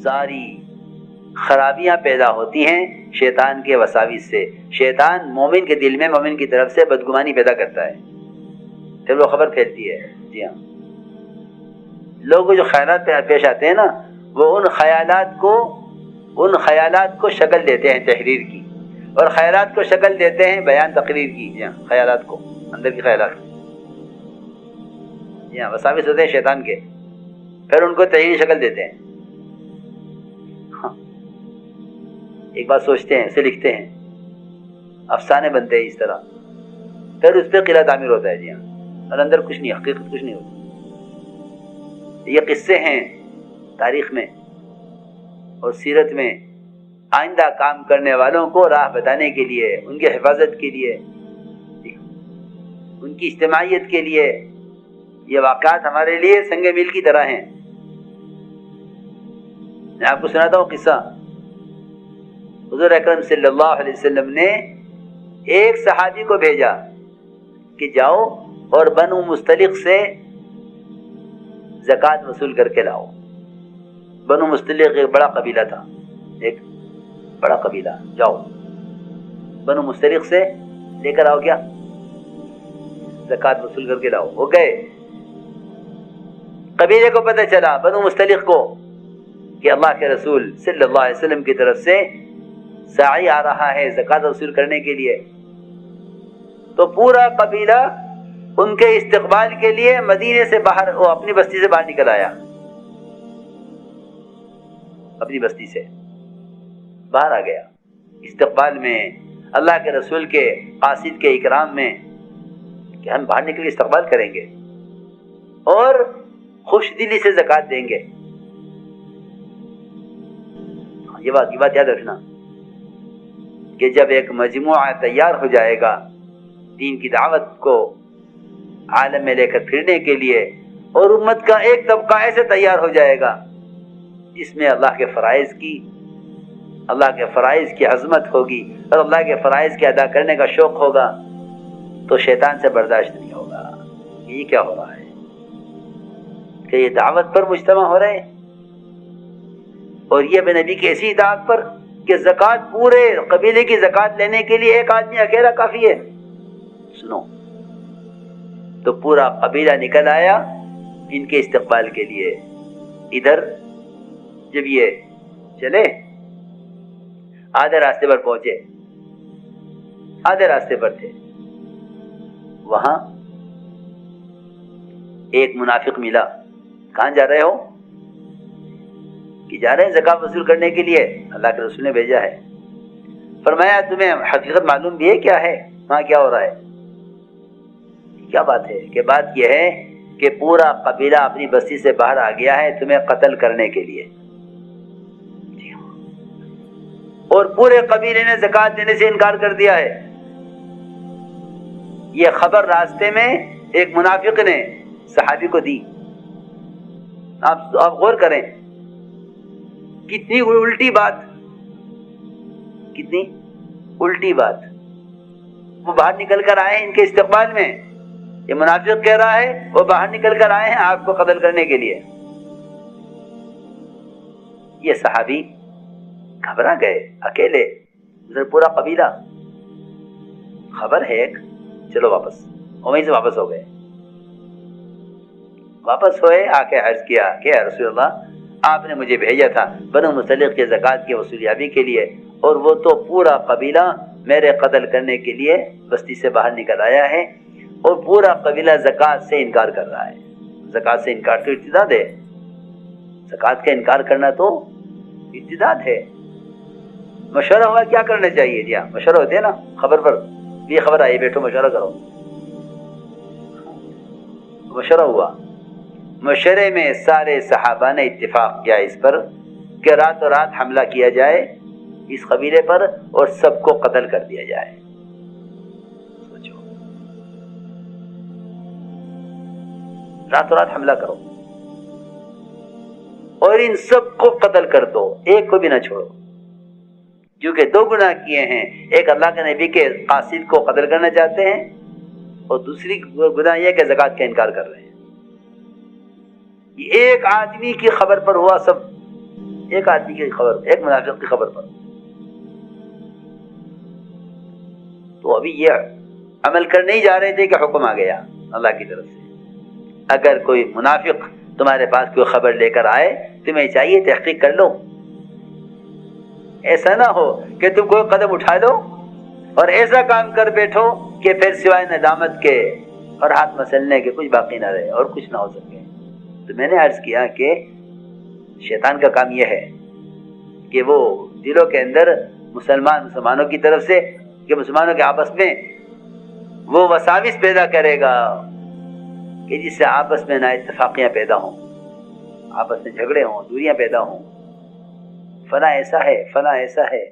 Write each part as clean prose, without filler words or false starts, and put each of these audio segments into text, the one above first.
ساری خرابیاں پیدا ہوتی ہیں شیطان کے وساوس سے. شیطان مومن کے دل میں مومن کی طرف سے بدگمانی پیدا کرتا ہے، پھر وہ خبر پھیلتی ہے. جی ہاں، لوگ جو خیالات پیش آتے ہیں نا، وہ ان خیالات کو شکل دیتے ہیں تحریر کی، اور خیالات کو شکل دیتے ہیں بیان تقریر کی. جی ہاں، خیالات کو، اندر کی خیالات. جی ہاں، وساوس ہوتے ہیں شیطان کے، پھر ان کو تحریری شکل دیتے ہیں. ہاں، ایک بات سوچتے ہیں، اسے لکھتے ہیں، افسانے بنتے ہیں اس طرح، پھر اس پہ قلعہ تعمیر ہوتا ہے. جی ہاں، اور اندر کچھ نہیں، حقیقت کچھ نہیں ہوتی. یہ قصے ہیں تاریخ میں اور سیرت میں آئندہ کام کرنے والوں کو راہ بتانے کے لیے، ان کی حفاظت کے لیے، ان کی اجتماعیت کے لیے. یہ واقعات ہمارے لیے سنگ میل کی طرح ہیں. میں آپ کو سناتا ہوں قصہ. حضور اکرم صلی اللہ علیہ وسلم نے ایک صحابی کو بھیجا کہ جاؤ اور بنو مستلق سے زکوٰۃ وصول کر کے لاؤ. بنو مستلق ایک بڑا قبیلہ تھا، ایک بڑا قبیلہ. جاؤ بنو مستلق سے لے کر آؤ، کیا زکوٰۃ وصول کر کے لاؤ. وہ گئے. قبیلے کو پتہ چلا، بنو مستلق کو، کہ اللہ کے رسول صلی اللہ علیہ وسلم کی طرف سے ساعی آ رہا ہے زکوٰۃ وصول کرنے کے لیے. تو پورا قبیلہ ان کے استقبال کے لیے مدینے سے باہر، وہ اپنی بستی سے باہر نکل آیا. اپنی بستی سے باہر آ گیا استقبال میں، اللہ کے رسول کے قاصد کے اکرام میں، کہ ہم باہر نکل کے استقبال کریں گے اور خوش دلی سے زکوٰۃ دیں گے. یہ بات یاد رکھنا کہ جب ایک مجموعہ تیار ہو جائے گا دین کی دعوت کو عالم میں لے کر پھرنے کے لیے، اور امت کا ایک طبقہ ایسے تیار ہو جائے گا جس میں اللہ کے فرائض کی عظمت ہوگی اور اللہ کے فرائض کے ادا کرنے کا شوق ہوگا، تو شیطان سے برداشت نہیں ہوگا. یہ کیا ہو رہا ہے کہ یہ دعوت پر مجتمع ہو رہے ہیں، اور یہ بے نبی کی ایسی اطاعت پر کہ زکوٰۃ، پورے قبیلے کی زکوٰۃ لینے کے لیے ایک آدمی اکیلا کافی ہے. سنو، تو پورا قبیلہ نکل آیا ان کے استقبال کے لیے. ادھر جب یہ چلے، آدھے راستے پر پہنچے، آدھے راستے پر تھے، وہاں ایک منافق ملا. کہاں جا رہے ہو؟ کہ جا رہے ہیں زکوٰۃ وصول کرنے کے لیے، اللہ کے رسول نے بھیجا ہے. فرمایا تمہیں حقیقت معلوم بھی ہے کیا ہے وہاں کیا ہو رہا ہے؟ کیا بات ہے؟ کہ بات یہ ہے کہ پورا قبیلہ اپنی بستی سے باہر آ گیا ہے تمہیں قتل کرنے کے لیے. اور پورے قبیلے نے زکوٰۃ دینے سے انکار کر دیا ہے. یہ خبر راستے میں ایک منافق نے صحابی کو دی. آپ غور کریں، کتنی الٹی بات، کتنی الٹی بات. وہ باہر نکل کر آئے ہیں ان کے استقبال میں، یہ منافق کہہ رہا ہے وہ باہر نکل کر آئے ہیں آپ کو قتل کرنے کے لیے. یہ صحابی گھبرا گئے، اکیلے، ادھر پورا قبیلہ. خبر ہے ایک، چلو واپس. وہیں سے واپس ہو گئے. واپس ہوئے، آ کے عرض کیا کہ اے رسول اللہ، آپ نے مجھے بھیجا تھا بنو مستلق کے زکوٰۃ کی وصولیابی کے لیے، اور وہ تو پورا قبیلہ میرے قتل کرنے کے لیے بستی سے باہر نکل آیا ہے، اور پورا قبیلہ زکوٰۃ سے انکار کر رہا ہے. زکوٰۃ سے انکار تو ارتداد ہے. زکوٰۃ کا انکار کرنا تو ارتداد ہے. مشورہ ہوا کیا کرنا چاہیے. جی ہاں، مشورہ ہوتے ہیں نا، خبر پر یہ خبر آئی، بیٹھو مشورہ کرو. مشورہ ہوا. مشورے میں سارے صحابہ نے اتفاق کیا اس پر کہ راتوں رات حملہ کیا جائے اس قبیلے پر اور سب کو قتل کر دیا جائے. سوچو، راتوں رات حملہ کرو اور ان سب کو قتل کر دو، ایک کو بھی نہ چھوڑو. کیونکہ دو گناہ کیے ہیں، ایک اللہ کے نبی کے قاصد کو قتل کرنا چاہتے ہیں، اور دوسری گناہ یہ کہ زکوٰۃ کا انکار کر رہے ہیں. یہ ایک آدمی کی خبر پر ہوا سب ایک آدمی کی خبر، ایک منافق کی خبر پر. تو ابھی یہ عمل کر نہیں جا رہے تھے کہ حکم آ گیا اللہ کی طرف سے. اگر کوئی منافق تمہارے پاس کوئی خبر لے کر آئے، تمہیں چاہیے تحقیق کر لو. ایسا نہ ہو کہ تم کوئی قدم اٹھا لو اور ایسا کام کر بیٹھو کہ پھر سوائے ندامت کے اور ہاتھ مسلنے کے کچھ باقی نہ رہے اور کچھ نہ ہو سکے. تو میں نے عرض کیا کہ شیطان کا کام یہ ہے کہ وہ دلوں کے اندر مسلمانوں کی طرف سے، کہ مسلمانوں کے آپس میں وہ وساوس پیدا کرے گا کہ جس سے آپس میں نا اتفاقیاں پیدا ہوں، آپس میں جھگڑے ہوں، دوریاں پیدا ہوں. فلاں ایسا ہے، فلاں ایسا ہے،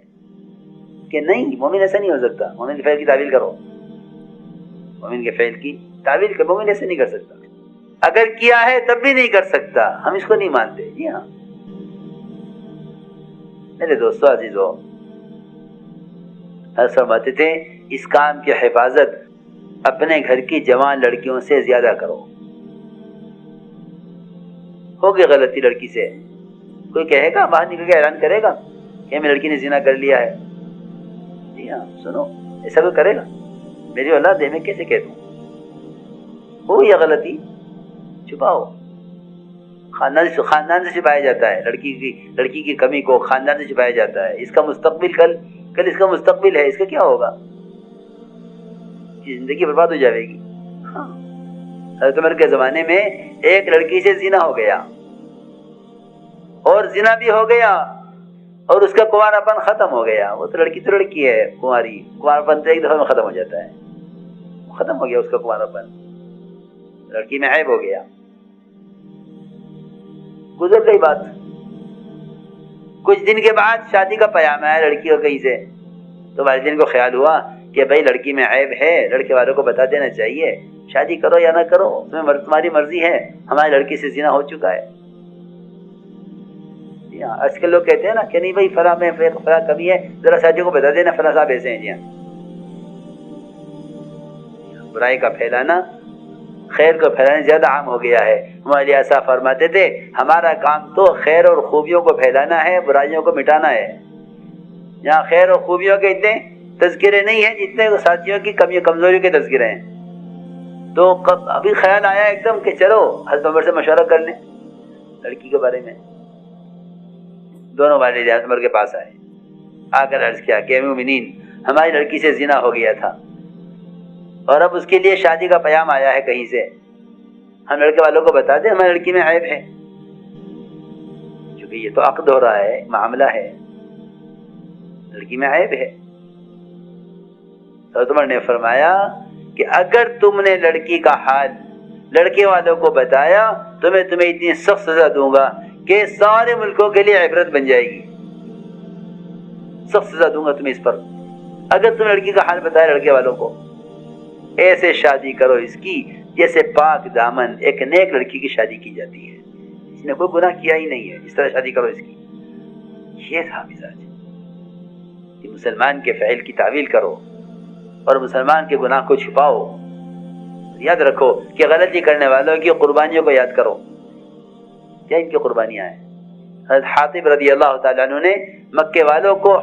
کہ نہیں، مومن ایسا نہیں ہو سکتا. مومن کے فعل کی تعویل کرو، مومن کے فعل کی تعویل کرو. مومن ایسے نہیں کر سکتا، اگر کیا ہے تب بھی نہیں کر سکتا. ہم اس کو نہیں مانتے. جی ہاں میرے دوستو عزیزو، فرماتے تھے اس کام کی حفاظت اپنے گھر کی جوان لڑکیوں سے زیادہ کرو. ہوگی غلطی لڑکی سے، کوئی کہے گا، باہر نکل کے اعلان کرے گا کہ میں لڑکی نے زنا کر لیا ہے. جی ہاں سنو، ایسا کوئی کرے گا؟ میری اولاد ہے، میں کیسے کہہ دوں؟ ہو یا غلطی چھپاؤ. خاندان سے چھپایا جاتا ہے لڑکی کی کمی کو، خاندان سے چھپایا جاتا ہے. اس کا مستقبل کل اس کا مستقبل ہے، اس کا کیا ہوگا؟ زندگی برباد ہو جائے گی. ہاں حضرت عمر کے زمانے میں ایک لڑکی سے زنا ہو گیا، اور زنا بھی ہو گیا اور اس کا کنوارپن ختم ہو گیا. وہ تو لڑکی ہے، کنوارپن تو ایک دفعہ میں ختم ہو جاتا ہے. ختم ہو گیا اس کا کنوارپن، لڑکی میں عیب ہو گیا. گزر گئی بات. کچھ دن کے بعد شادی کا پیام آیا لڑکی کو کہیں سے. تو والدین کو خیال ہوا کہ بھائی لڑکی میں عیب ہے، لڑکے والوں کو بتا دینا چاہیے، شادی کرو یا نہ کرو، تمہاری مرضی ہے، ہماری لڑکی سے زنا ہو چکا ہے. آج کل لوگ کہتے ہیں نا کہ نہیں بھائی فلاں میں فلاں کمی ہے، ذرا ساتھیوں کو بتا دینا فلاں صاحب ایسے ہیں. جی ہاں برائی کا پھیلانا خیر کو پھیلانے زیادہ عام ہو گیا ہے. ہمارے ایسا فرماتے تھے ہمارا کام تو خیر اور خوبیوں کو پھیلانا ہے، برائیوں کو مٹانا ہے. یہاں خیر اور خوبیوں کے اتنے تذکرے نہیں ہیں جتنے ساتھیوں کی کمی کمزوریوں کے تذکرے ہیں. تو ابھی خیال آیا ایک دم کہ چلو حضرت عمر سے مشورہ کر لیں لڑکی کے بارے میں. دونوں والد حضرت عمر کے پاس آئے، آ کر عرض کیا کہ امیر المومنین ہماری لڑکی سے زنا ہو گیا تھا اور اب اس کے لیے شادی کا پیام آیا ہے کہیں سے. ہم لڑکے والوں کو بتا دیں ہماری لڑکی میں عیب ہے، کیونکہ یہ تو عقد ہو رہا ہے، معاملہ ہے، لڑکی میں عیب ہے. حضرت عمر نے فرمایا کہ اگر تم نے لڑکی کا حال لڑکے والوں کو بتایا تو میں تمہیں اتنی سخت سزا دوں گا کہ سارے ملکوں کے لیے عبرت بن جائے گی. سخت سزا دوں گا تمہیں اس پر اگر تم لڑکی کا حال بتایا لڑکے والوں کو. ایسے شادی کرو اس کی جیسے پاک دامن ایک نیک لڑکی کی شادی کی جاتی ہے، اس نے کوئی گناہ کیا ہی نہیں ہے، اس طرح شادی کرو اس کی. یہ تھا مزاج کہ مسلمان کے فعل کی تعویل کرو اور مسلمان کے گناہ کو چھپاؤ. یاد رکھو کہ غلطی کرنے والوں کی قربانیوں کو یاد کرو. کیا ان کی قربانیاں ہیں؟ حضرت حاطب رضی اللہ تعالیٰ عنہ نے مکے والوں کو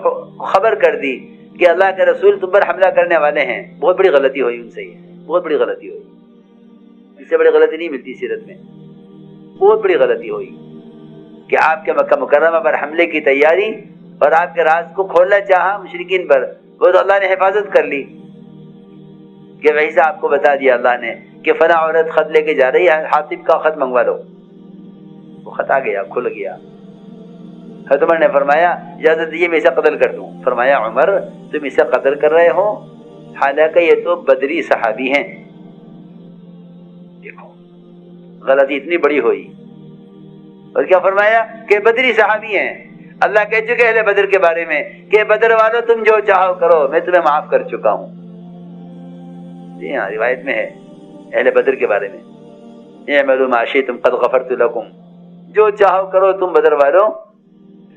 خبر کر دی کہ اللہ کے رسول تم پر حملہ کرنے والے ہیں. بہت بڑی غلطی ہوئی ان سے، بہت بڑی غلطی ہوئی. اس سے بڑی غلطی نہیں ملتی سیرت میں. بہت بڑی غلطی ہوئی کہ آپ کے مکہ مکرمہ پر حملے کی تیاری اور آپ کے راز کو کھولنا چاہا مشرکین پر، وہ تو اللہ نے حفاظت کر لی کہ ویسے آپ کو بتا دیا اللہ نے کہ فلاں عورت خط لے کے جا رہی ہے، حاطب کا خط منگوا لو. وہ خط آ گیا، کھل گیا. حضرت عمر نے فرمایا اجازت دیجیے میں اسے قتل کر دوں. فرمایا عمر تم اسے قتل کر رہے ہو حالانکہ یہ تو بدری صحابی ہیں. دیکھو غلطی اتنی بڑی ہوئی اور کیا فرمایا کہ بدری صحابی ہیں. اللہ کہہ چکے اہل بدر کے بارے میں کہ بدر والوں تم جو چاہو کرو میں تمہیں معاف کر چکا ہوں. جی ہاں روایت میں ہے اہل بدر کے بارے میں، اعملوا ما شئتم قد غفرت لکم، جو چاہو کرو تم بدر والوں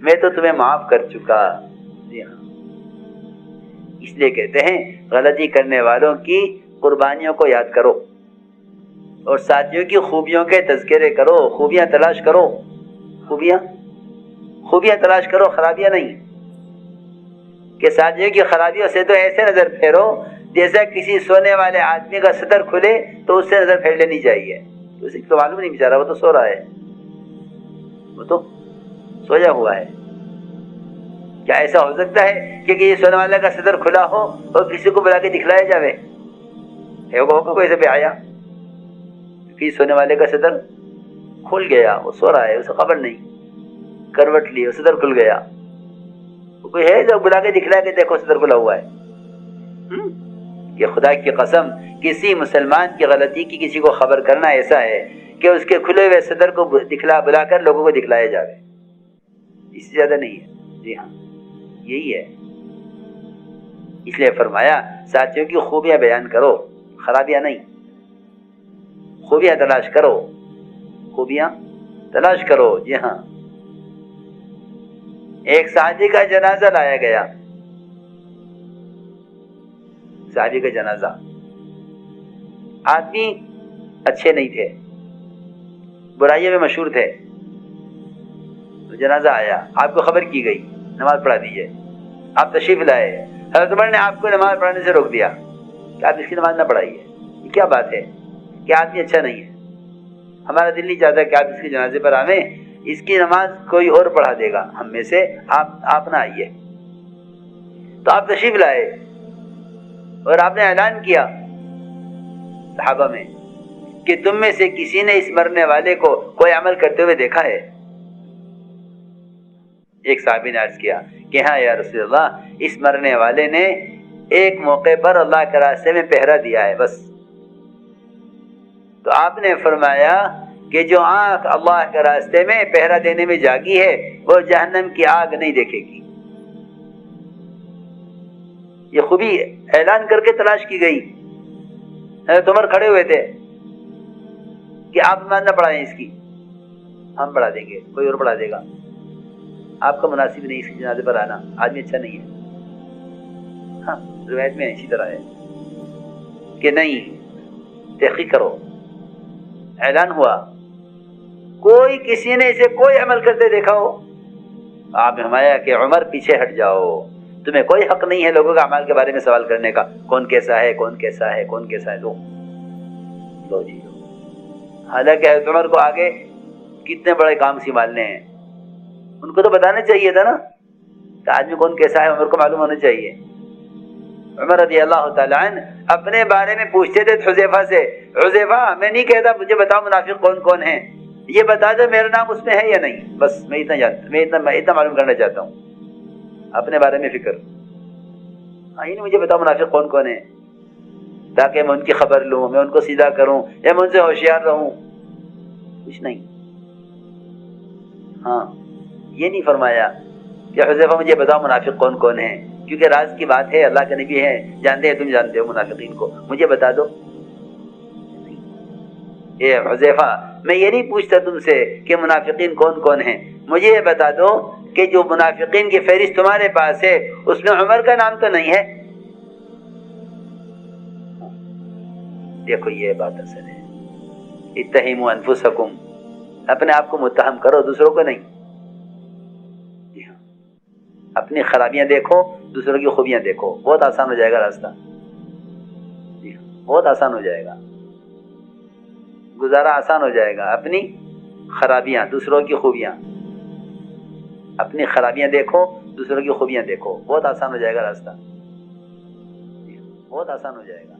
میں تو تمہیں معاف کر چکا. جی ہاں اس لیے کہتے ہیں غلطی کرنے والوں کی قربانیوں کو یاد کرو اور ساتھیوں کی خوبیوں کے تذکرے کرو. خوبیاں تلاش کرو، خوبیاں تلاش کرو، خرابیاں نہیں. کہ ساتھیوں کی خرابیوں سے تو ایسے نظر پھیرو جیسا کسی سونے والے آدمی کا صدر کھلے تو اس سے نظر پھیر لینی چاہیے. اسے تو معلوم نہیں بیچارہ، وہ تو سو رہا ہے، وہ تو سویا ہوا ہے. کیا ایسا ہو سکتا ہے کہ یہ سونے والے کا صدر کھلا ہو اور کسی کو بلا کے دکھلایا جاوے؟ ہوگا کوئی سے پہ آیا کہ سونے والے کا صدر کھل گیا، وہ سو رہا ہے، اسے خبر نہیں، کروٹ لی، صدر کھل گیا. کوئی ہے جو بلا کے دکھلا کے دیکھو صدر کھلا ہوا ہے؟ یہ خدا کی قسم کسی مسلمان کی غلطی کی کسی کو خبر کرنا ایسا ہے کہ اس کے کھلے ہوئے صدر کو بلا کر لوگوں کو دکھلایا جاوے، اس سے زیادہ نہیں ہے. جی ہاں، یہی ہے. اس لیے فرمایا ساتھیوں کی خوبیاں بیان کرو، خرابیاں نہیں. خوبیاں تلاش کرو، خوبیاں تلاش کرو. جی ہاں. ایک صحابی کا جنازہ لایا گیا، صحابی کا جنازہ. آدمی اچھے نہیں تھے، برائیوں میں مشہور تھے. جنازہ آیا، آپ کو خبر کی گئی نماز پڑھا دیجیے. آپ تشریف لائے، حضرت عمر نے آپ کو نماز پڑھانے سے روک دیا کہ آپ اس کی نماز نہ پڑھائیے. یہ کیا بات ہے کہ آدمی اچھا نہیں ہے، ہمارا دل نہیں چاہتا کہ آپ اس کے جنازے پر آویں، اس کی نماز کوئی اور پڑھا دے گا ہم میں سے، آپ نہ آئیے. تو آپ تشریف لائے اور آپ نے اعلان کیا صحابہ میں کہ تم میں سے کسی نے اس مرنے والے کو کوئی عمل کرتے ہوئے دیکھا ہے؟ ایک صحابی نے عرض کیا کہ ہاں یا رسول اللہ، اس مرنے والے نے ایک موقع پر اللہ کے راستے میں پہرا دیا ہے بس. تو آپ نے فرمایا کہ جو آنکھ اللہ کے راستے میں پہرا دینے میں جاگی ہے وہ جہنم کی آگ نہیں دیکھے گی. یہ خوبی اعلان کر کے تلاش کی گئی. حضرت عمر کھڑے ہوئے تھے کہ آپ نماز نہ پڑھائیں اس کی، ہم پڑھا دیں گے، کوئی اور پڑھا دے گا. آپ کا مناسب نہیں اس کی جنازے پر آنا، آدمی اچھا نہیں ہے. ہاں، روایت میں اسی طرح ہے کہ نہیں، تحقیق کرو. اعلان ہوا، کوئی کسی نے اسے کوئی عمل کرتے دیکھا ہو؟ آپ نے فرمایا کہ عمر پیچھے ہٹ جاؤ، تمہیں کوئی حق نہیں ہے لوگوں کے اعمال کے بارے میں سوال کرنے کا. کون کیسا ہے، کون کیسا ہے، کون کیسا ہے. لو جی. حالانکہ حضرت عمر کو آگے کتنے بڑے کام سنبھالنے ہیں، ان کو تو بتانا چاہیے تھا نا کہ آدمی کون کیسا ہے، عمر کو معلوم ہونا چاہیے. عمر رضی اللہ تعالیٰ عنہ اپنے بارے میں پوچھتے تھے حذیفہ سے، حذیفہ میں نہیں کہتا مجھے بتاؤ منافق کون کون ہیں، یہ بتا دو میرا نام اس میں ہے یا نہیں، بس میں اتنا معلوم کرنا چاہتا ہوں. اپنے بارے میں فکر، نہیں مجھے بتاؤ منافق کون کون ہیں تاکہ میں ان کی خبر لوں، میں ان کو سیدھا کروں یا میں ان سے ہوشیار رہوں. کچھ نہیں. ہاں، یہ نہیں فرمایا کہ حذیفہ مجھے بتاؤ منافق کون کون ہیں، کیونکہ راز کی بات ہے، اللہ کے نبی ہے، جانتے ہیں، تم جانتے ہو منافقین کو، مجھے بتا دو. اے حذیفہ، میں یہ نہیں پوچھتا تم سے کہ منافقین کون کون ہیں، مجھے یہ بتا دو کہ جو منافقین کی فہرست تمہارے پاس ہے اس میں عمر کا نام تو نہیں ہے. دیکھو یہ بات اصل ہے. اتہموا انفسکم، اپنے آپ کو متہم کرو، دوسروں کو نہیں. جی ہاں، اپنی خرابیاں دیکھو، دوسروں کی خوبیاں دیکھو، بہت آسان ہو جائے گا راستہ. جی ہاں، بہت آسان ہو جائے گا، گزارا آسان ہو جائے گا. اپنی خرابیاں، دوسروں کی خوبیاں. اپنی خرابیاں دیکھو، دوسروں کی خوبیاں دیکھو، بہت آسان ہو جائے گا راستہ. بہت آسان ہو جائے گا.